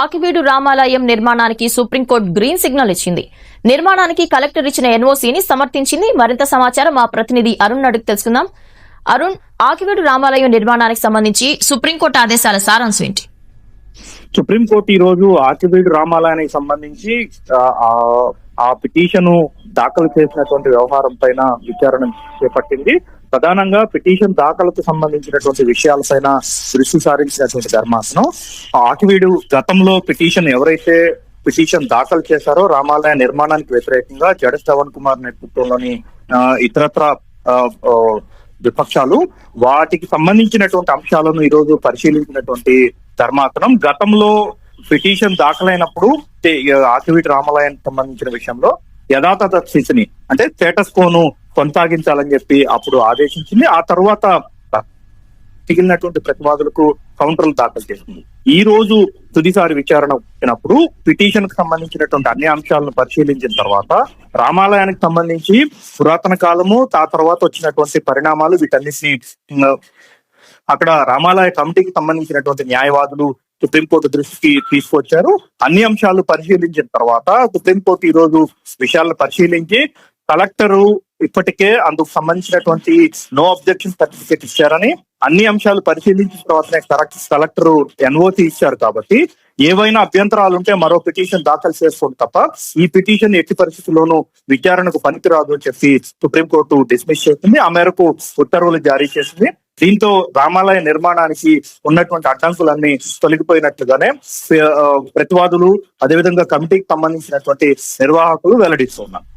ఆకివీడు రామాలయం నిర్మాణానికి supreme court green signal ఇచ్చింది. నిర్మాణానికి కలెక్టర్ ఇచ్చిన ఎన్ఓసీని సమర్థించింది. మరింత సమాచారం మా ప్రతినిధి అరుణ్ అడిగి తెలుసుకుందాం. అరుణ్, ఆకివీడు రామాలయం నిర్మాణానికి సంబంధించి సుప్రీంకోర్టు ఆదేశాల సారాంశం ఏంటి? సుప్రీంకోర్టు ఈ రోజు ఆకివీడు రామాలయానికి సంబంధించి ఆ పిటిషన్ దాఖలు చేసినటువంటి వ్యవహారం పైన విచారణ చేపట్టింది. ప్రధానంగా పిటిషన్ దాఖలకు సంబంధించినటువంటి విషయాలపైన దృష్టి సారించినటువంటి ధర్మాసనం ఆకివీడు గతంలో ఎవరైతే పిటిషన్ దాఖలు చేశారో రామాలయ నిర్మాణానికి వ్యతిరేకంగా జడ శ్రవణ్ కుమార్ నేతృత్వంలోని ఇతరత్ర విపక్షాలు వాటికి సంబంధించినటువంటి అంశాలను ఈ రోజు పరిశీలించినటువంటి ధర్మాసనం గతంలో పిటిషన్ దాఖలైనప్పుడు ఆకివీడు రామాలయానికి సంబంధించిన విషయంలో యథాతథ స్థితిని అంటే స్టేటస్ కోను కొనసాగించాలని చెప్పి అప్పుడు ఆదేశించింది. ఆ తర్వాత మిగిలినటువంటి ప్రతివాదులకు కౌంటర్లు దాఖలు చేసింది. ఈ రోజు తుదిసారి విచారణ వచ్చినప్పుడు పిటిషన్ కు సంబంధించినటువంటి అన్ని అంశాలను పరిశీలించిన తర్వాత రామాలయానికి సంబంధించి పురాతన కాలము ఆ తర్వాత వచ్చినటువంటి పరిణామాలు వీటన్నిటిని అక్కడ రామాలయ కమిటీకి సంబంధించినటువంటి న్యాయవాదులు సుప్రీంకోర్టు దృష్టికి తీసుకొచ్చారు. అన్ని అంశాలు పరిశీలించిన తర్వాత సుప్రీంకోర్టు ఈ రోజు విషయాలను పరిశీలించి కలెక్టరు ఇప్పటికే అందుకు సంబంధించినటువంటి నో అబ్జెక్షన్ సర్టిఫికేట్ ఇచ్చారని, అన్ని అంశాలు పరిశీలించిన తర్వాతనే కలెక్టర్ ఎన్ఓసి ఇచ్చారు కాబట్టి ఏవైనా అభ్యంతరాలు ఉంటే మరో పిటిషన్ దాఖలు చేసుకోండి తప్ప ఈ పిటిషన్ ఎట్టి పరిస్థితుల్లోనూ విచారణకు పనికిరాదు అని చెప్పి సుప్రీంకోర్టు డిస్మిస్ చేసింది. ఆ మేరకు ఉత్తర్వులు జారీ చేసింది. దీంతో రామాలయ నిర్మాణానికి ఉన్నటువంటి అడ్డంకులన్నీ తొలగిపోయినట్లుగానే ప్రతివాదులు అదేవిధంగా కమిటీకి సంబంధించినటువంటి నిర్వాహకులు వెల్లడిస్తున్నారు.